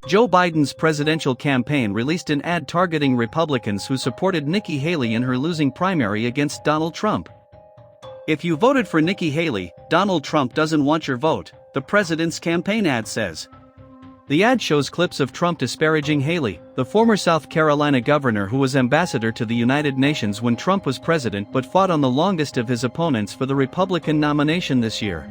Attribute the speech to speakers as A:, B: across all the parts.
A: Joe Biden's presidential campaign released an ad targeting Republicans who supported Nikki Haley in her losing primary against Donald Trump. "If you voted for Nikki Haley, Donald Trump doesn't want your vote," the president's campaign ad says. The ad shows clips of Trump disparaging Haley, the former South Carolina governor who was ambassador to the United Nations when Trump was president but fought on the longest of his opponents for the Republican nomination this year.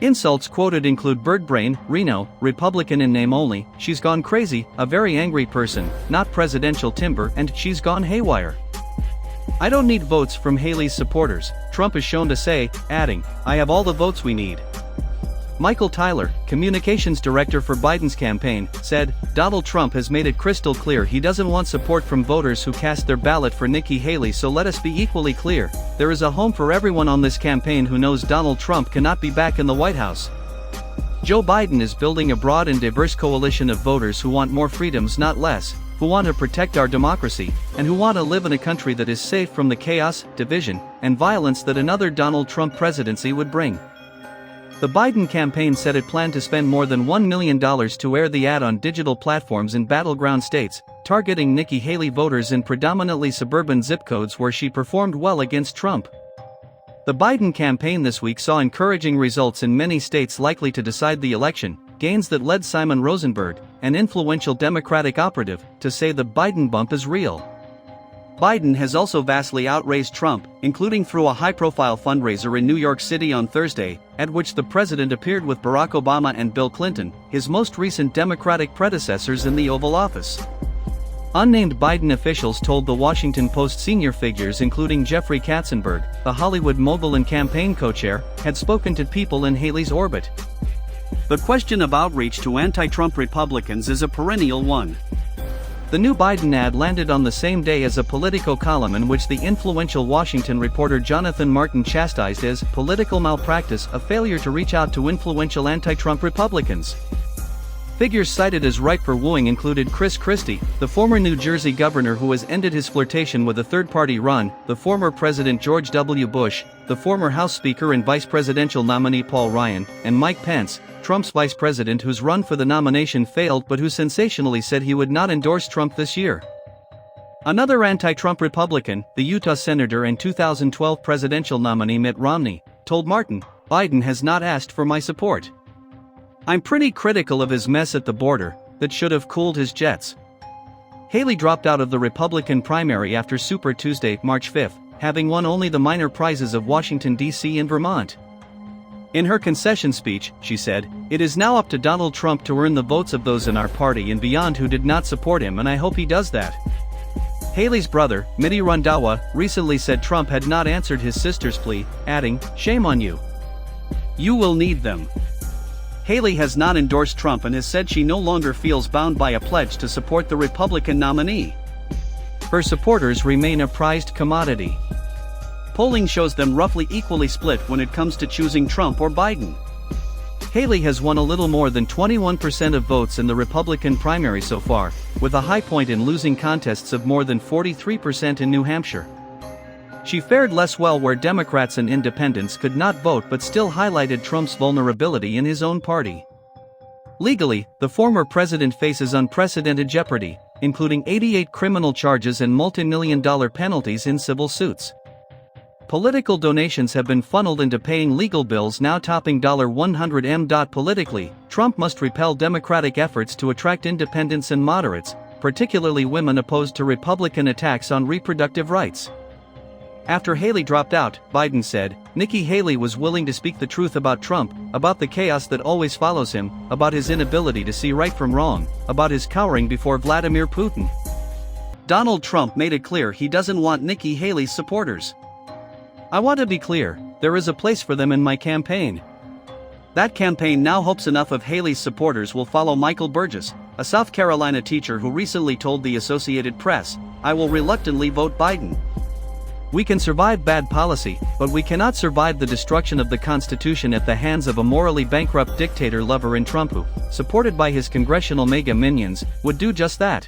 A: Insults quoted include "bird brain," Reno, Republican in name only, "she's gone crazy," "a very angry person," "not presidential timber," and "she's gone haywire." "I don't need votes from Haley's supporters," Trump is shown to say, adding, "I have all the votes we need." Michael Tyler, communications director for Biden's campaign, said, "Donald Trump has made it crystal clear he doesn't want support from voters who cast their ballot for Nikki Haley, so let us be equally clear, there is a home for everyone on this campaign who knows Donald Trump cannot be back in the White House." Joe Biden is building a broad and diverse coalition of voters who want more freedoms not less, who want to protect our democracy, and who want to live in a country that is safe from the chaos, division, and violence that another Donald Trump presidency would bring. The Biden campaign said it planned to spend more than $1 million to air the ad on digital platforms in battleground states, targeting Nikki Haley voters in predominantly suburban zip codes where she performed well against Trump. The Biden campaign this week saw encouraging results in many states likely to decide the election, gains that led Simon Rosenberg, an influential Democratic operative, to say the Biden bump is real. Biden has also vastly outraised Trump, including through a high-profile fundraiser in New York City on Thursday, at which the president appeared with Barack Obama and Bill Clinton, his most recent Democratic predecessors in the Oval Office. Unnamed Biden officials told the Washington Post senior figures including Jeffrey Katzenberg, the Hollywood mogul and campaign co-chair, had spoken to people in Haley's orbit. The question of outreach to anti-Trump Republicans is a perennial one. The new Biden ad landed on the same day as a Politico column in which the influential Washington reporter Jonathan Martin chastised as political malpractice a failure to reach out to influential anti-Trump Republicans. Figures cited as ripe for wooing included Chris Christie, the former New Jersey governor who has ended his flirtation with a third-party run, the former President George W. Bush, the former House Speaker and vice presidential nominee Paul Ryan, and Mike Pence, Trump's vice president whose run for the nomination failed but who sensationally said he would not endorse Trump this year. Another anti-Trump Republican, the Utah senator and 2012 presidential nominee Mitt Romney, told Martin, "Biden has not asked for my support. I'm pretty critical of his mess at the border, that should have cooled his jets." Haley dropped out of the Republican primary after Super Tuesday, March 5, having won only the minor prizes of Washington, D.C. and Vermont. In her concession speech, she said, "It is now up to Donald Trump to earn the votes of those in our party and beyond who did not support him, and I hope he does that." Haley's brother, Miti Randhawa, recently said Trump had not answered his sister's plea, adding, "Shame on you. You will need them." Haley has not endorsed Trump and has said she no longer feels bound by a pledge to support the Republican nominee. Her supporters remain a prized commodity. Polling shows them roughly equally split when it comes to choosing Trump or Biden. Haley has won a little more than 21% of votes in the Republican primary so far, with a high point in losing contests of more than 43% in New Hampshire. She fared less well where Democrats and independents could not vote but still highlighted Trump's vulnerability in his own party. Legally, the former president faces unprecedented jeopardy, including 88 criminal charges and multi-million-dollar penalties in civil suits. Political donations have been funneled into paying legal bills now topping $100 m. Politically, Trump must repel Democratic efforts to attract independents and moderates, particularly women opposed to Republican attacks on reproductive rights. After Haley dropped out, Biden said, "Nikki Haley was willing to speak the truth about Trump, about the chaos that always follows him, about his inability to see right from wrong, about his cowering before Vladimir Putin." Donald Trump made it clear he doesn't want Nikki Haley's supporters. "I want to be clear, there is a place for them in my campaign." That campaign now hopes enough of Haley's supporters will follow Michael Burgess, a South Carolina teacher who recently told the Associated Press, "I will reluctantly vote Biden. We can survive bad policy, but we cannot survive the destruction of the Constitution at the hands of a morally bankrupt dictator lover in Trump who, supported by his congressional mega minions, would do just that."